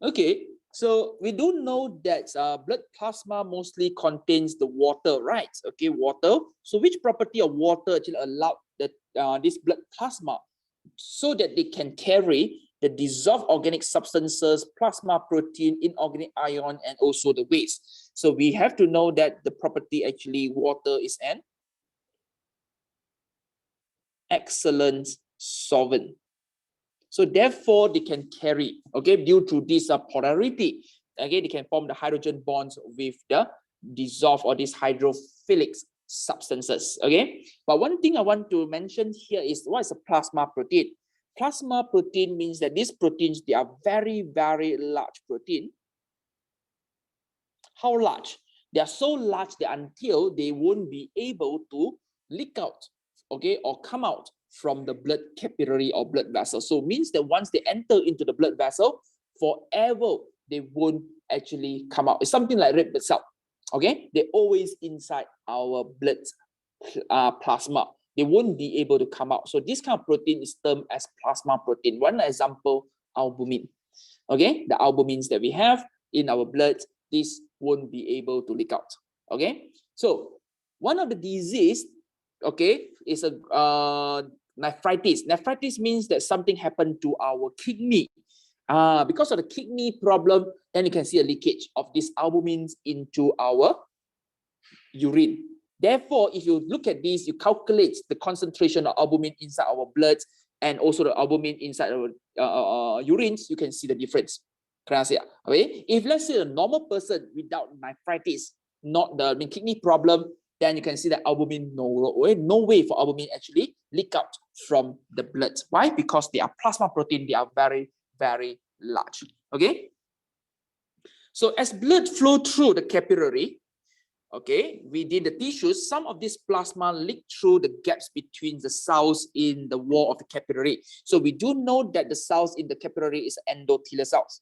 Okay, so we do know that blood plasma mostly contains the water, right? Okay, water. So which property of water actually allowed this blood plasma so that they can carry the dissolved organic substances, plasma protein, inorganic ion, and also the waste. So we have to know that the property actually water is an excellent solvent. So therefore, they can carry, okay, due to this polarity, okay, they can form the hydrogen bonds with the dissolved or these hydrophilic substances, okay? But one thing I want to mention here is what is a plasma protein? Plasma protein means that these proteins, they are very, very large protein. How large? They are so large that until they won't be able to leak out, okay, or come out from the blood capillary or blood vessel. So it means that once they enter into the blood vessel, forever they won't actually come out. It's something like red blood cell, okay? They're always inside our blood plasma. They won't be able to come out. So this kind of protein is termed as plasma protein. One example, albumin. Okay, the albumins that we have in our blood, this won't be able to leak out. Okay, so one of the disease, okay, is a nephritis. Nephritis means that something happened to our kidney. Because of the kidney problem, then you can see a leakage of these albumins into our urine. Therefore, if you look at this, you calculate the concentration of albumin inside our blood and also the albumin inside our urines, you can see the difference. Okay? If let's say a normal person without nephritis, not the kidney problem, then you can see that albumin, no way for albumin actually leak out from the blood. Why? Because they are plasma protein, they are very, very large. Okay? So as blood flow through the capillary, okay, within the tissues, some of this plasma leak through the gaps between the cells in the wall of the capillary. So we do know that the cells in the capillary is endothelial cells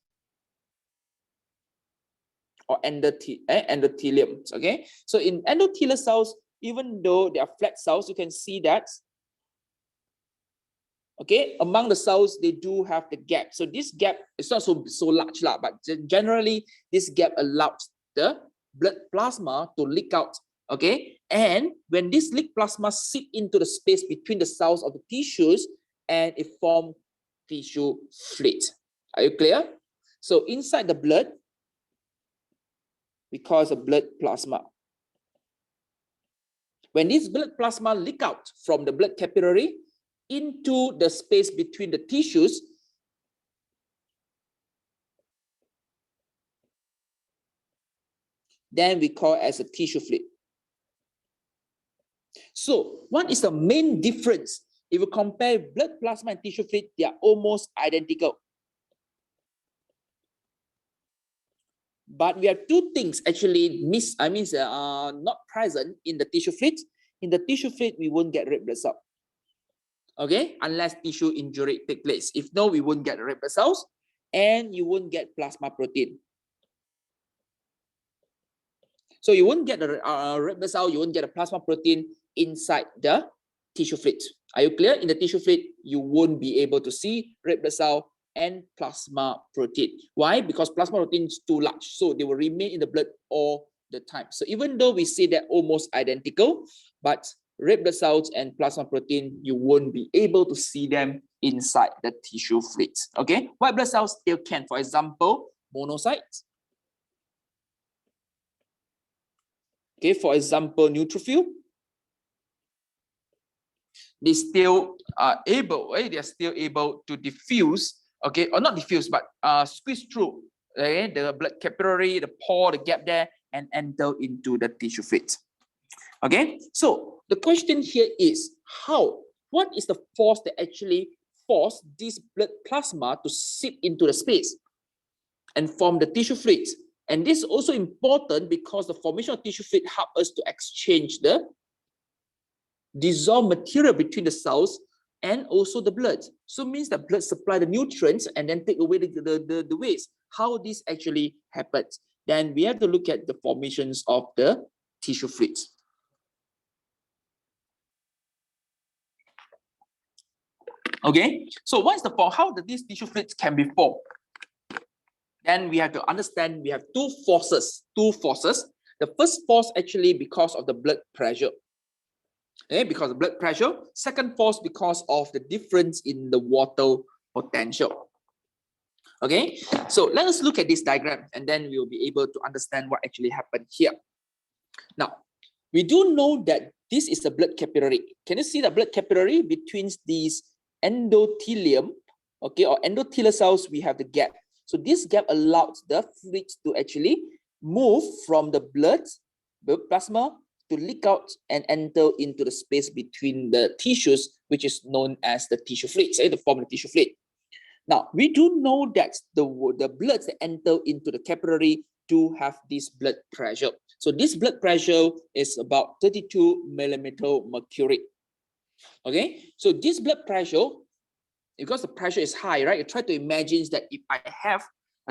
or endothelium. Okay, so in endothelial cells, even though they are flat cells, you can see that, okay, among the cells, they do have the gap. So this gap is not so large, but generally, this gap allows the blood plasma to leak out, okay? And when this leak plasma sit into the space between the cells of the tissues, and it forms tissue fluid. Are you clear? So inside the blood, we call it blood plasma. When this blood plasma leak out from the blood capillary into the space between the tissues, then we call it as a tissue fluid. So what is the main difference? If you compare blood plasma and tissue fluid, they are almost identical. But we have two things actually not present in the tissue fluid. In the tissue fluid, we won't get red blood cell. Okay, unless tissue injury take place. If no, we won't get red blood cells, and you won't get plasma protein. So you won't get the red blood cell, you won't get a plasma protein inside the tissue fluid. Are you clear? In the tissue fluid, you won't be able to see red blood cell and plasma protein. Why? Because plasma protein is too large, so they will remain in the blood all the time. So even though we say they're almost identical, but red blood cells and plasma protein, you won't be able to see them inside the tissue fluid. Okay, white blood cells still can. For example, monocytes. Okay, for example, neutrophil. They still are able, they are still able to diffuse, okay, or not diffuse, but squeeze through, okay, the blood capillary, the pore, the gap there, and enter into the tissue fluid. Okay, so the question here is what is the force that actually force this blood plasma to seep into the space and form the tissue fluid? And this is also important because the formation of tissue fluid helps us to exchange the dissolved material between the cells and also the blood. So it means that blood supply the nutrients and then take away the waste. How this actually happens? Then we have to look at the formations of the tissue fluids. Okay, so what is the form? How these tissue fluids can be formed? then we have to understand we have two forces. The first force actually because of the blood pressure. Okay, because of blood pressure. Second force because of the difference in the water potential. Okay, so let us look at this diagram and then we'll be able to understand what actually happened here. Now, we do know that this is a blood capillary. Can you see the blood capillary between these endothelium, okay, or endothelial cells? We have the gap. So this gap allows the fluids to actually move from the blood plasma to leak out and enter into the space between the tissues, which is known as the tissue fluids, the form of the tissue fluid. Now, we do know that the bloods that enter into the capillary do have this blood pressure. So this blood pressure is about 32 millimeter mercury. Okay, so this blood pressure, because the pressure is high, right? You try to imagine that if I have,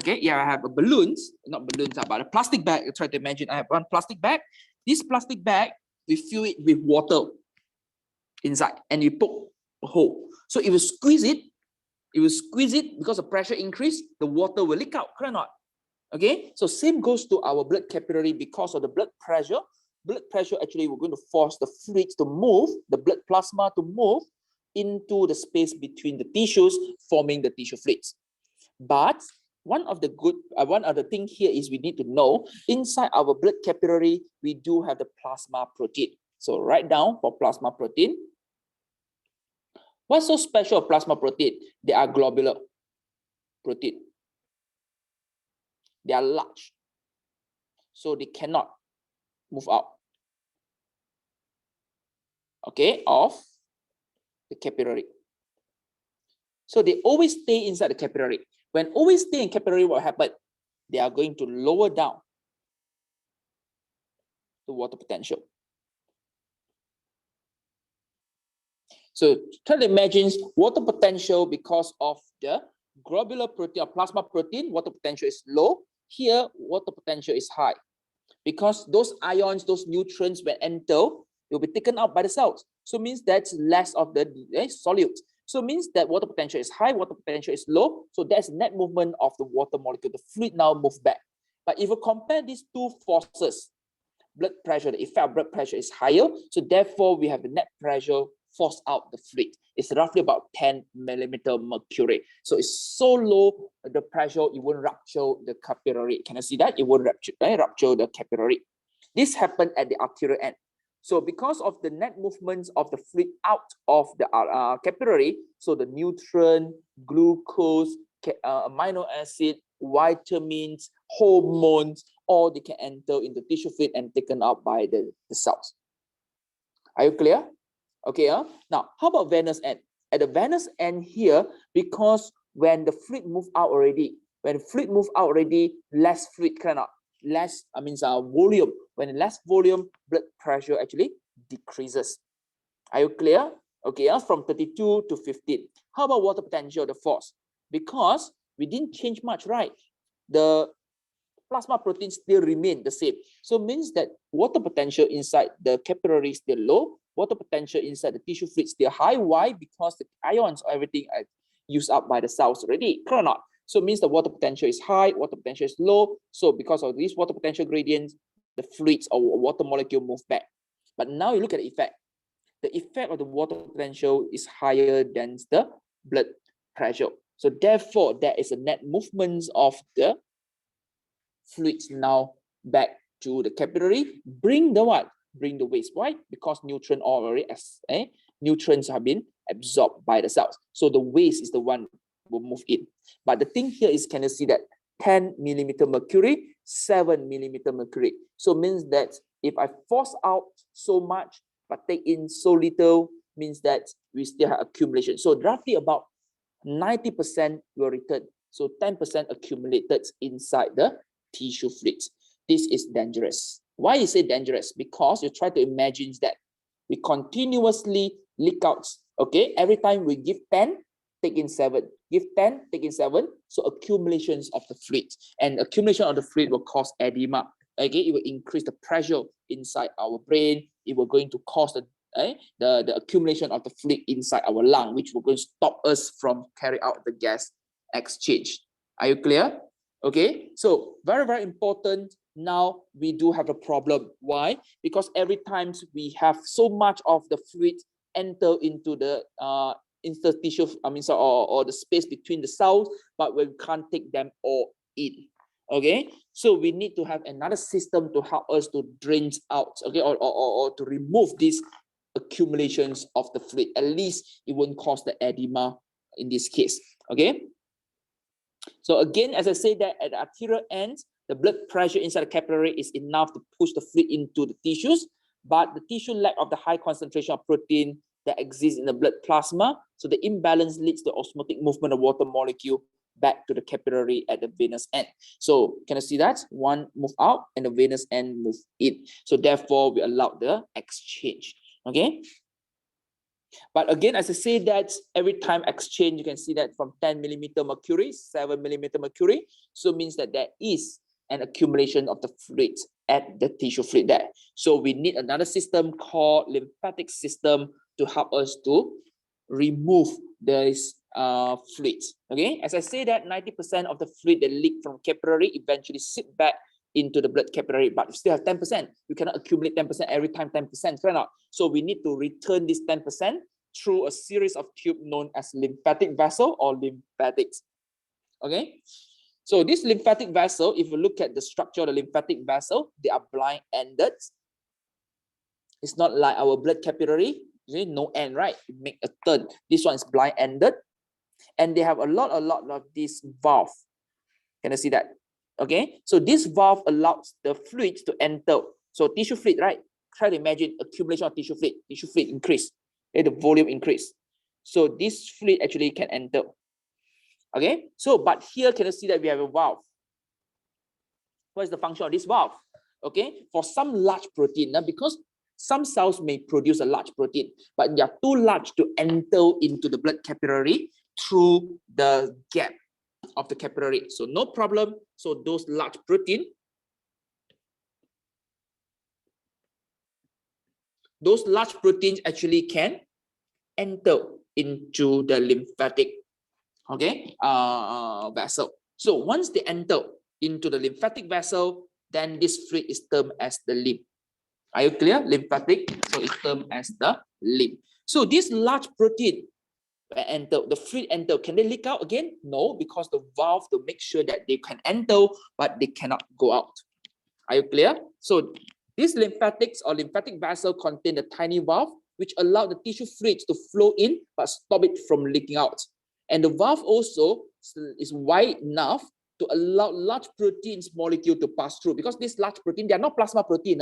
okay, yeah, I have a balloons, not balloons, but a plastic bag. You try to imagine I have one plastic bag. This plastic bag, we fill it with water inside and you poke a hole. So if you squeeze it, because the pressure increase, the water will leak out, correct or not? Okay, so same goes to our blood capillary. Because of the blood pressure actually we're going to force the fluids to move, the blood plasma to move into the space between the tissues, forming the tissue fluids. But one of the thing here is we need to know inside our blood capillary we do have the plasma protein. So write down for plasma protein. What's so special of plasma protein? They are globular protein. They are large, so they cannot move out, okay, of the capillary. So they always stay inside the capillary. When always stay in capillary, what happens? They are going to lower down the water potential. So try to imagine water potential because of the globular protein or plasma protein, water potential is low. Here, water potential is high. Because those ions, those nutrients, when enter, will be taken out by the cells. So it means that's less of the solutes. So it means that water potential is high, water potential is low. So that's net movement of the water molecule. The fluid now moves back. But if you compare these two forces, blood pressure, the effect of blood pressure is higher. So therefore, we have the net pressure force out the fluid. It's roughly about 10 millimeter mercury. So it's so low, the pressure, it won't rupture the capillary. Can you see that? It won't rupture the capillary. This happened at the arterial end. So because of the net movements of the fluid out of the capillary, so the nutrient, glucose, amino acid, vitamins, hormones, all they can enter into tissue fluid and taken out by the cells. Are you clear? Okay, now how about venous end? At the venous end here, because when the fluid move out already, less fluid cannot, less, volume. When less volume, blood pressure actually decreases. Are you clear? Okay, from 32 to 15. How about water potential, the force? Because we didn't change much, right? The plasma protein still remain the same. So it means that water potential inside the capillary is still low, water potential inside the tissue fluid still high. Why? Because the ions, everything are used up by the cells already, correct or not? So it means the water potential is high, water potential is low. So because of these water potential gradients, the fluids or water molecule move back. But now you look at the effect. The effect of the water potential is higher than the blood pressure. So therefore, there is a net movement of the fluids now back to the capillary. Bring the what? Bring the waste. Why? Because nutrients have been absorbed by the cells. So the waste is the one will move in. But the thing here is, can you see that 10 millimeter mercury, 7 millimeter mercury? So means that if I force out so much but take in so little, means that we still have accumulation. So roughly about 90% will return. So 10% accumulated inside the tissue fluids. This is dangerous. Why is it dangerous? Because you try to imagine that we continuously leak out. Okay, every time we give 10, take in 7. Give 10, take in 7. So accumulations of the fluid, and accumulation of the fluid will cause edema. Okay, it will increase the pressure inside our brain. It will going to cause the accumulation of the fluid inside our lung, which will going to stop us from carry out the gas exchange. Are you clear? Okay, so very, very important. Now we do have a problem. Why? Because every time we have so much of the fluid enter into the interstitial, or the space between the cells, but we can't take them all in. Okay, so we need to have another system to help us to drain out, okay, or to remove these accumulations of the fluid. At least it won't cause the edema in this case. Okay. So again, as I say that at the arterial end, the blood pressure inside the capillary is enough to push the fluid into the tissues, but the tissue lack of the high concentration of protein that exists in the blood plasma. So the imbalance leads to osmotic movement of water molecule back to the capillary at the venous end. So can you see that? One move out and the venous end move in. So therefore, we allow the exchange. Okay. But again, as I say that every time exchange, you can see that from 10 millimeter mercury, 7 millimeter mercury. So it means that there is an accumulation of the fluid at the tissue fluid there. So we need another system called lymphatic system to help us to remove this fluid. Okay, as I say that 90% of the fluid that leak from capillary eventually sit back into the blood capillary, but you still have 10%. You cannot accumulate 10% every time 10%, cannot. So we need to return this 10% through a series of tube known as lymphatic vessel or lymphatics. Okay, so this lymphatic vessel, if you look at the structure of the lymphatic vessel, they are blind-ended. It's not like our blood capillary, no end, right? You make a turn. This one is blind-ended, and they have a lot of this valve. Can you see that? Okay, so this valve allows the fluid to enter. So tissue fluid, right? Try to imagine accumulation of tissue fluid increase, the volume increase. So this fluid actually can enter. Okay, so but here can you see that we have a valve? What is the function of this valve? Okay, for some large protein, because some cells may produce a large protein, but they are too large to enter into the blood capillary through the gap of the capillary. So no problem. So those large proteins actually can enter into the lymphatic, okay, vessel. So once they enter into the lymphatic vessel, then this fluid is termed as the lymph. Are you clear? Lymphatic, so it's termed as the lymph. So this large protein enter, the fluid enter, can they leak out again? No, because the valve to make sure that they can enter, but they cannot go out. Are you clear? So these lymphatics or lymphatic vessel contain a tiny valve which allow the tissue fluids to flow in but stop it from leaking out. And the valve also is wide enough to allow large proteins molecule to pass through, because this large protein, they are not plasma protein.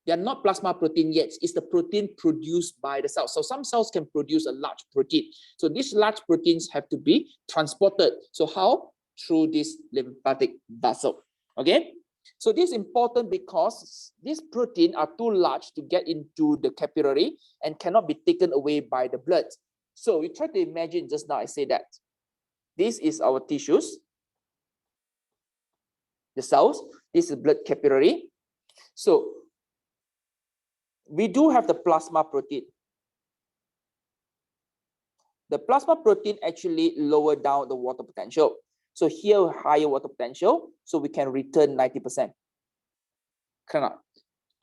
They are not plasma protein yet. It's the protein produced by the cells. So some cells can produce a large protein. So these large proteins have to be transported. So how? Through this lymphatic vessel. Okay. So this is important because these proteins are too large to get into the capillary and cannot be taken away by the blood. So you try to imagine, just now I say that this is our tissues, the cells. This is blood capillary. So we do have the plasma protein. The plasma protein actually lower down the water potential. So here, higher water potential, so we can return 90%. Cannot.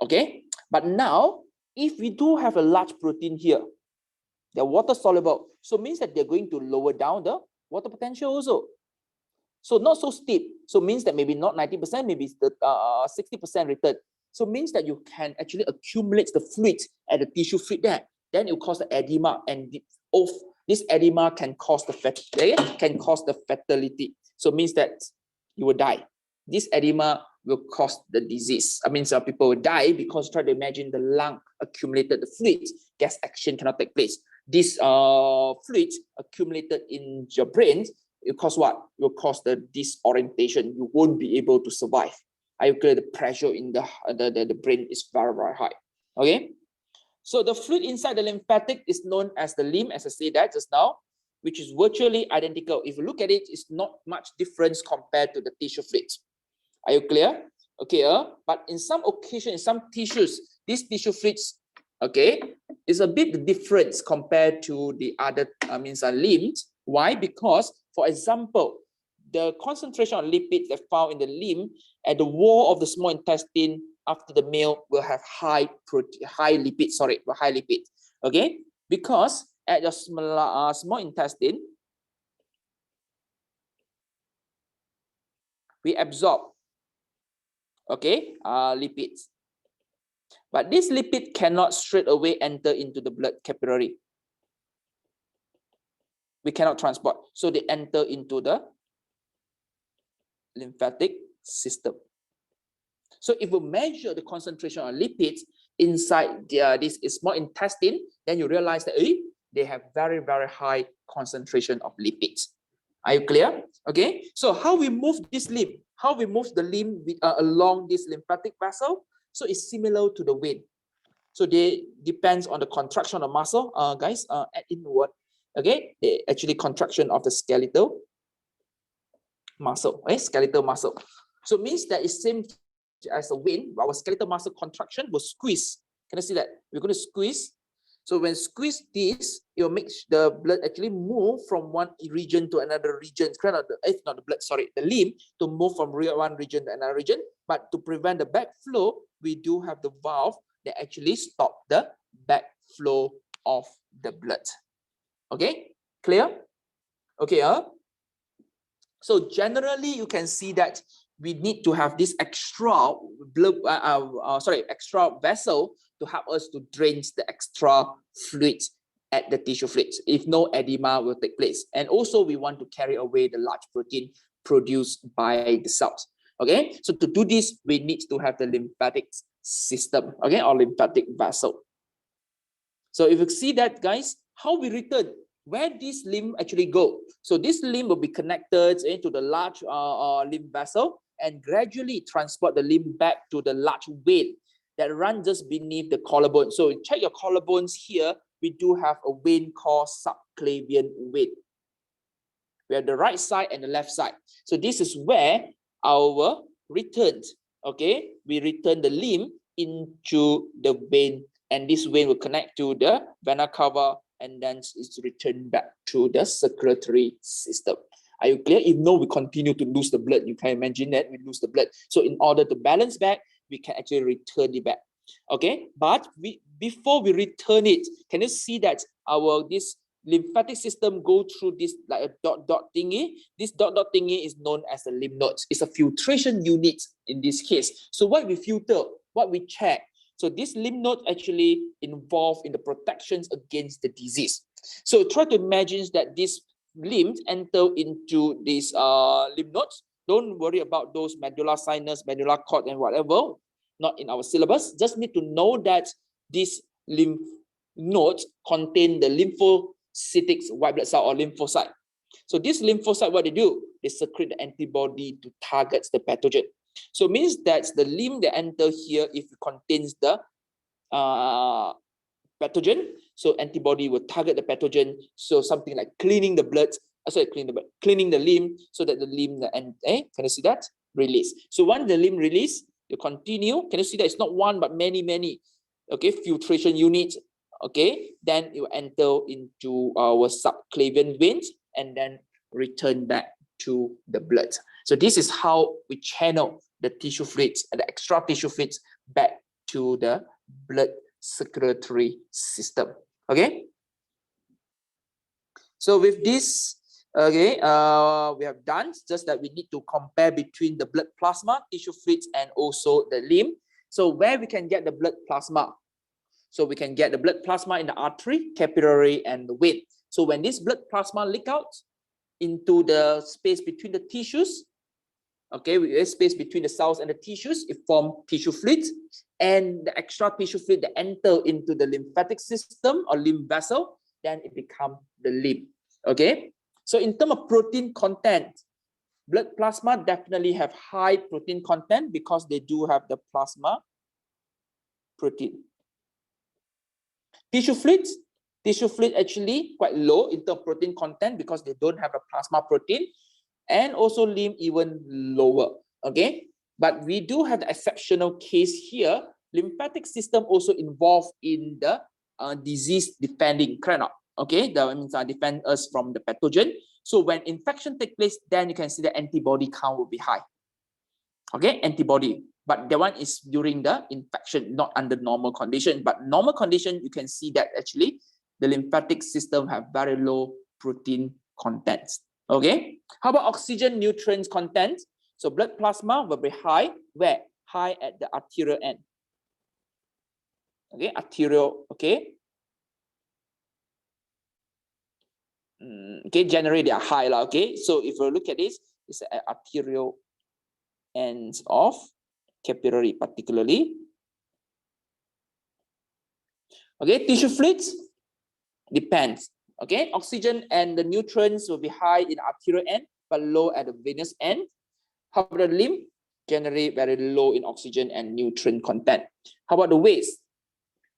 Okay? But now, if we do have a large protein here, they're water soluble, so it means that they're going to lower down the water potential also. So not so steep. So it means that maybe not 90%, maybe it's the 60% return. So it means that you can actually accumulate the fluid at the tissue fluid there. Then it will cause the edema, and this edema can cause the fatality. So it means that you will die. This edema will cause the disease. I mean, some people will die because try to imagine the lung accumulated the fluid. Gas action cannot take place. This fluid accumulated in your brain, it will cause what? It will cause the disorientation. You won't be able to survive. I clear the pressure in the brain is very, very high. Okay. So the fluid inside the lymphatic is known as the lymph, as I said that just now, which is virtually identical. If you look at it, it's not much difference compared to the tissue fluids. Are you clear? Okay. But in some occasions, in some tissues, these tissue fluids, okay, is a bit different compared to the other, lymphs. Why? Because, for example, the concentration of lipids that found in the lymph at the wall of the small intestine after the meal will have high lipids, okay? Because at the small intestine, we absorb, okay, lipids. But this lipid cannot straight away enter into the blood capillary. We cannot transport. So they enter into the lymphatic system. So if we measure the concentration of lipids inside this small intestine, then you realize that they have very, very high concentration of lipids. Are you clear? Okay. So how we move this lymph? How we move the lymph along this lymphatic vessel? So it's similar to the vein. So they depends on the contraction of muscle. Guys, add in the word. Okay, the actually contraction of the skeletal muscle. Okay, skeletal muscle. So it means that it's same as a vein. Our skeletal muscle contraction will squeeze. Can I see that? We're going to squeeze. So when squeeze this, it will make the blood actually move from one region to another region. It's not the blood, sorry, the lymph to move from one region to another region. But to prevent the backflow, we do have the valve that actually stop the backflow of the blood. Okay, clear? Okay, so generally you can see that we need to have this extra blood, extra vessel to help us to drain the extra fluids at the tissue fluids. If no, edema will take place. And also we want to carry away the large protein produced by the cells. Okay, so to do this, we need to have the lymphatic system, okay, or lymphatic vessel. So if you see that, guys, how we return, where this lymph actually go. So this lymph will be connected into the large lymph vessel and gradually transport the lymph back to the large vein that runs just beneath the collarbone. So check your collarbones here. We do have a vein called subclavian vein. We have the right side and the left side. So this is where our return, okay, we return the lymph into the vein, and this vein will connect to the vena cava, and then it's returned back to the circulatory system. Are you clear? If no, we continue to lose the blood. You can imagine that we lose the blood. So in order to balance back, we can actually return it back. Okay, but before we return it, can you see that this lymphatic system go through this like a dot thingy? This dot thingy is known as a lymph node. It's a filtration unit in this case. So what we filter, what we check. So this lymph node actually involved in the protections against the disease. So try to imagine that this lymph enter into these lymph nodes. Don't worry about those medulla sinus, medulla cord, and whatever. Not in our syllabus. Just need to know that this lymph nodes contain the lymphocytic white blood cell or lymphocyte. So this lymphocyte, what they do? They secrete the antibody to target the pathogen. So it means that the lymph that enter here, if it contains the pathogen, so antibody will target the pathogen. So something like cleaning the blood, cleaning the lymph, so that the lymph can you see that? Release. So once the lymph release, you continue. Can you see that it's not one but many, okay, filtration units. Okay, then you enter into our subclavian veins and then return back to the blood. So this is how we channel the tissue fluids and the extra tissue fluids back to the blood circulatory system. Okay. So with this, okay, we have done just that we need to compare between the blood plasma, tissue fluids, and also the lymph. So where we can get the blood plasma? So we can get the blood plasma in the artery, capillary, and the vein. So when this blood plasma leak out into the space between the tissues, okay, with a space between the cells and the tissues, it forms tissue fluids, and the extra tissue fluid that enter into the lymphatic system or lymph vessel, then it becomes the lymph. Okay, so in terms of protein content, blood plasma definitely have high protein content because they do have the plasma protein. Tissue fluid actually quite low in terms of protein content because they don't have a plasma protein, and also lymph even lower. Okay, but we do have the exceptional case here. Lymphatic system also involved in the disease defending. Okay, that means defend us from the pathogen. So when infection takes place, then you can see the antibody count will be high. Okay, antibody. But that one is during the infection, not under normal condition. But normal condition, you can see that actually the lymphatic system have very low protein content. Okay, how about oxygen nutrients content? So blood plasma will be high. Where? High at the arterial end. Okay, arterial. Okay. Okay, generally they are high. Okay, so if you look at this, it's at arterial ends of capillary particularly. Okay, tissue fluids depends. Okay, oxygen and the nutrients will be high in arterial end but low at the venous end. How about the lymph? Generally very low in oxygen and nutrient content. How about the waste?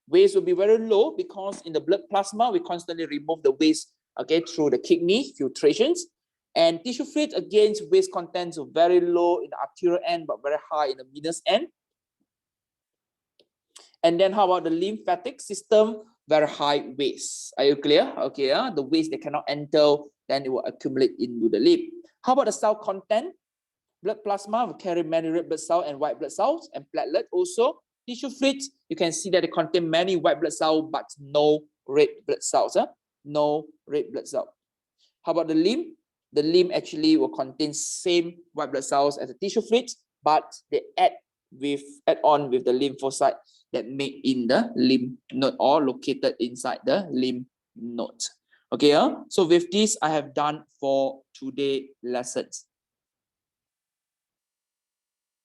Waste will be very low because in the blood plasma we constantly remove the waste, okay, through the kidney filtrations. And tissue fluids, again, waste contents are very low in the arterial end but very high in the venous end. And then how about the lymphatic system? Very high waste. Are you clear? Okay, the waste that cannot enter, then it will accumulate into the lymph. How about the cell content? Blood plasma will carry many red blood cells and white blood cells and platelet also. Tissue fluids, you can see that they contain many white blood cells but no red blood cells. No red blood cells. How about the lymph? The lymph actually will contain same white blood cells as the tissue fluids, but they add on with the lymphocyte that make in the lymph node or located inside the lymph node. Okay, so with this I have done for today's lessons.